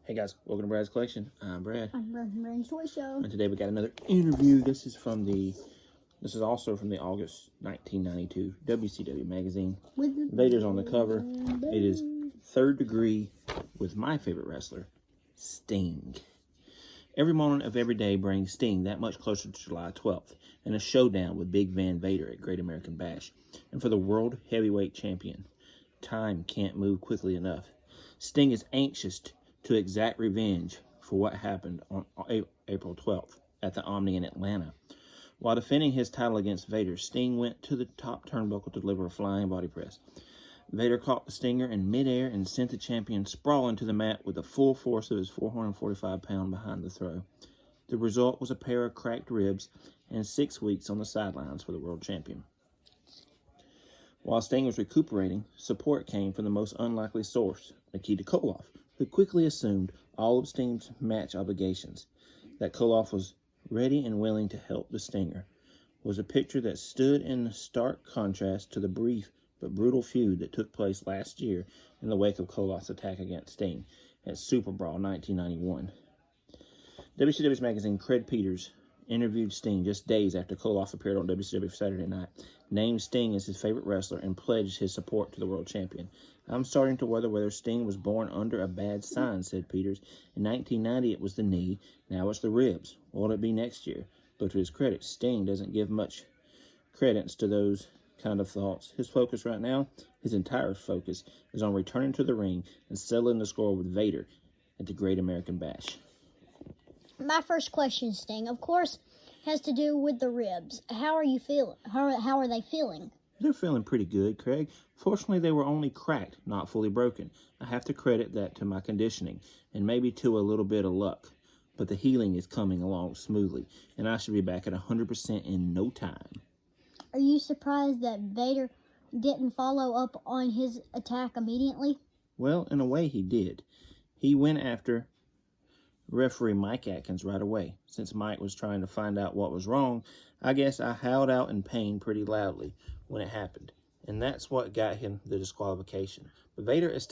Hey guys, welcome to Brad's Collection. I'm Brad. I'm Brad's Toy Show. And today we got another interview. This is also from the August 1992 WCW magazine. Vader's on the cover. It is Third Degree with my favorite wrestler, Sting. Every moment of every day brings Sting that much closer to July 12th and a showdown with Big Van Vader at Great American Bash. And for the World Heavyweight Champion, time can't move quickly enough. Sting is anxious to exact revenge for what happened on April 12th at the Omni in Atlanta. While defending his title against Vader, Sting went to the top turnbuckle to deliver a flying body press. Vader caught the Stinger in midair and sent the champion sprawling to the mat with the full force of his 445-pound behind the throw. The result was a pair of cracked ribs and 6 weeks on the sidelines for the world champion. While Sting was recuperating, support came from the most unlikely source, Nikita Koloff, who quickly assumed all of Sting's match obligations. That Koloff was ready and willing to help the Stinger was a picture that stood in stark contrast to the brief but brutal feud that took place last year in the wake of Koloff's attack against Sting at Super Brawl 1991. WCW's magazine Cred Peters interviewed Sting just days after Koloff appeared on WCW Saturday Night, named Sting as his favorite wrestler, and pledged his support to the world champion. "I'm starting to wonder whether Sting was born under a bad sign," said Peters. "In 1990, it was the knee. Now it's the ribs. What will it be next year?" But to his credit, Sting doesn't give much credence to those kind of thoughts. His focus right now, his entire focus, is on returning to the ring and settling the score with Vader at the Great American Bash. My first question, Sting, of course, has to do with the ribs. How are you feeling? How are they feeling? They're feeling pretty good, Craig. Fortunately, they were only cracked, not fully broken. I have to credit that to my conditioning, and maybe to a little bit of luck. But the healing is coming along smoothly, and I should be back at 100% in no time. Are you surprised that Vader didn't follow up on his attack immediately? Well, in a way, he did. He went after referee Mike Atkins right away. Since Mike was trying to find out what was wrong, I guess I howled out in pain pretty loudly when it happened, and that's what got him the disqualification. But Vader is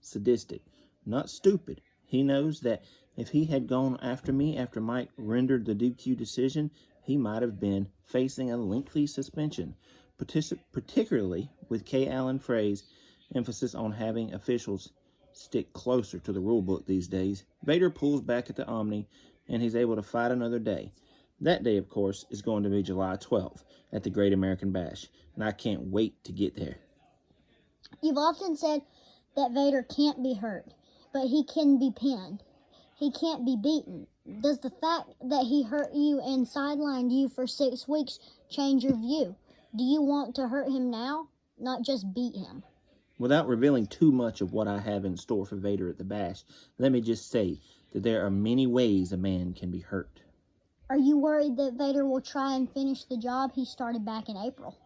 sadistic, not stupid. He knows that if he had gone after me after Mike rendered the DQ decision, he might have been facing a lengthy suspension, particularly with K. Allen Frey's emphasis on having officials stick closer to the rule book these days. Vader pulls back at the Omni, and he's able to fight another day. That day, of course, is going to be July 12th at the Great American Bash, and I can't wait to get there. You've often said that Vader can't be hurt, but he can be pinned. He can't be beaten. Does the fact that he hurt you and sidelined you for 6 weeks change your view? Do you want to hurt him now, not just beat him? Without revealing too much of what I have in store for Vader at the Bash, let me just say that there are many ways a man can be hurt. Are you worried that Vader will try and finish the job he started back in April?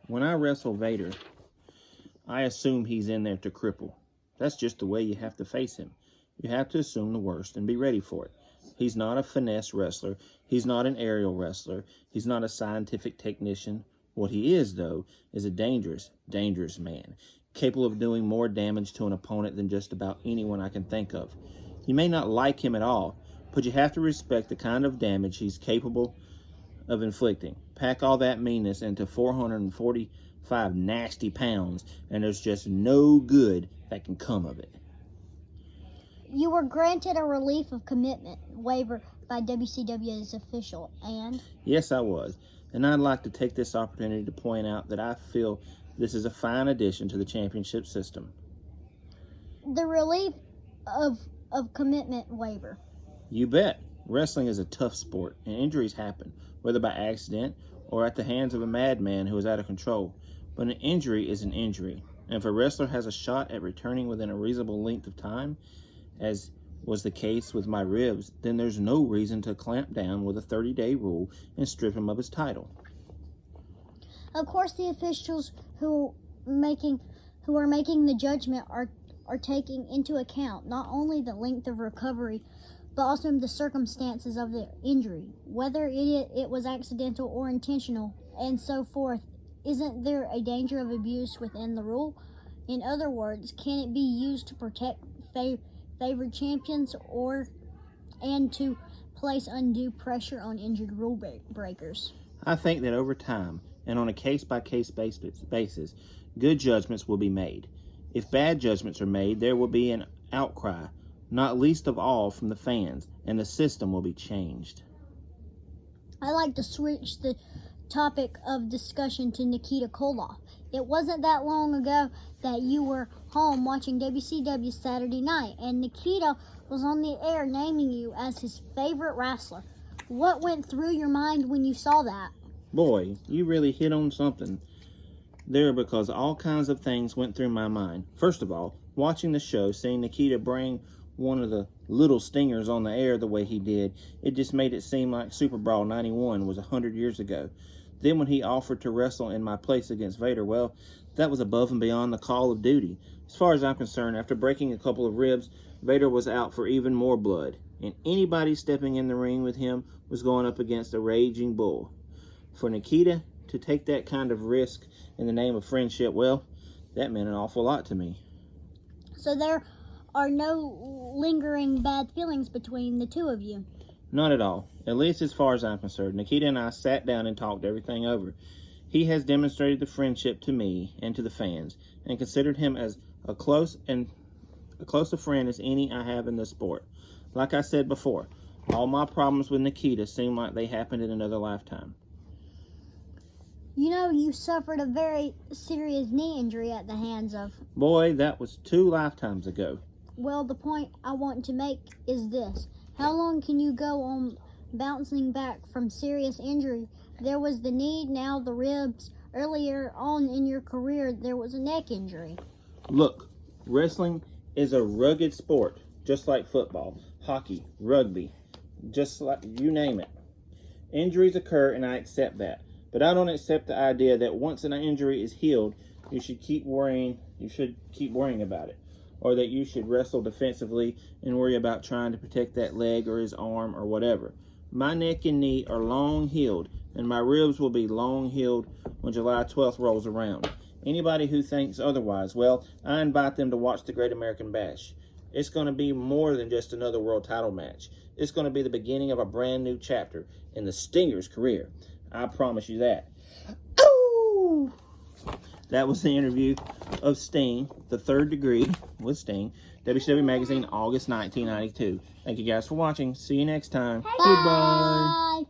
When I wrestle Vader, I assume he's in there to cripple. That's just the way you have to face him. You have to assume the worst and be ready for it. He's not a finesse wrestler. He's not an aerial wrestler. He's not a scientific technician. What he is, though, is a dangerous, dangerous man, capable of doing more damage to an opponent than just about anyone I can think of. You may not like him at all, but you have to respect the kind of damage he's capable of inflicting. Pack all that meanness into 445 nasty pounds, and there's just no good that can come of it. You were granted a relief of commitment waiver by WCW as official, and? Yes, I was. And I'd like to take this opportunity to point out that I feel this is a fine addition to the championship system. The relief of commitment waiver. You bet. Wrestling is a tough sport, and injuries happen, whether by accident or at the hands of a madman who is out of control. But an injury is an injury, and if a wrestler has a shot at returning within a reasonable length of time, as was the case with my ribs, then there's no reason to clamp down with a 30-day rule and strip him of his title. Of course, the officials who are making the judgment are taking into account not only the length of recovery, but also the circumstances of the injury, whether it was accidental or intentional, and so forth. Isn't there a danger of abuse within the rule? In other words, can it be used to protect favored champions and to place undue pressure on injured rule breakers. I think that over time and on a case-by-case basis, good judgments will be made. If bad judgments are made, there will be an outcry, not least of all from the fans, and the system will be changed. I'd like to switch the topic of discussion to Nikita Koloff. It wasn't that long ago that you were home watching WCW Saturday night, and Nikita was on the air naming you as his favorite wrestler. What went through your mind when you saw that? Boy, you really hit on something there, because all kinds of things went through my mind. First of all, watching the show, seeing Nikita bring one of the little stingers on the air the way he did, it just made it seem like Super Brawl 91 was 100 years ago. Then when he offered to wrestle in my place against Vader, well, that was above and beyond the call of duty. As far as I'm concerned, after breaking a couple of ribs, Vader was out for even more blood, and anybody stepping in the ring with him was going up against a raging bull. For Nikita to take that kind of risk in the name of friendship, well, that meant an awful lot to me. So there are no lingering bad feelings between the two of you? Not at all, at least as far as I'm concerned. Nikita and I sat down and talked everything over. He has demonstrated the friendship to me and to the fans, and considered him as a close a friend as any I have in the sport. Like I said before, all my problems with Nikita seem like they happened in another lifetime. You know, you suffered a very serious knee injury at the hands of... Boy, that was 2 lifetimes ago. Well, the point I want to make is this. How long can you go on bouncing back from serious injury? There was the knee, now the ribs. Earlier on in your career, there was a neck injury. Look, wrestling is a rugged sport, just like football, hockey, rugby, just like you name it. Injuries occur, and I accept that. But I don't accept the idea that once an injury is healed, you should keep worrying about it. Or that you should wrestle defensively and worry about trying to protect that leg or his arm or whatever. My neck and knee are long healed, and my ribs will be long healed when July 12th rolls around. Anybody who thinks otherwise, well, I invite them to watch the Great American Bash. It's going to be more than just another world title match. It's going to be the beginning of a brand new chapter in the Stinger's career. I promise you that. Ooh! That was the interview of Sting, the Third Degree with Sting, WCW Magazine, August 1992. Thank you guys for watching. See you next time. Bye. Goodbye.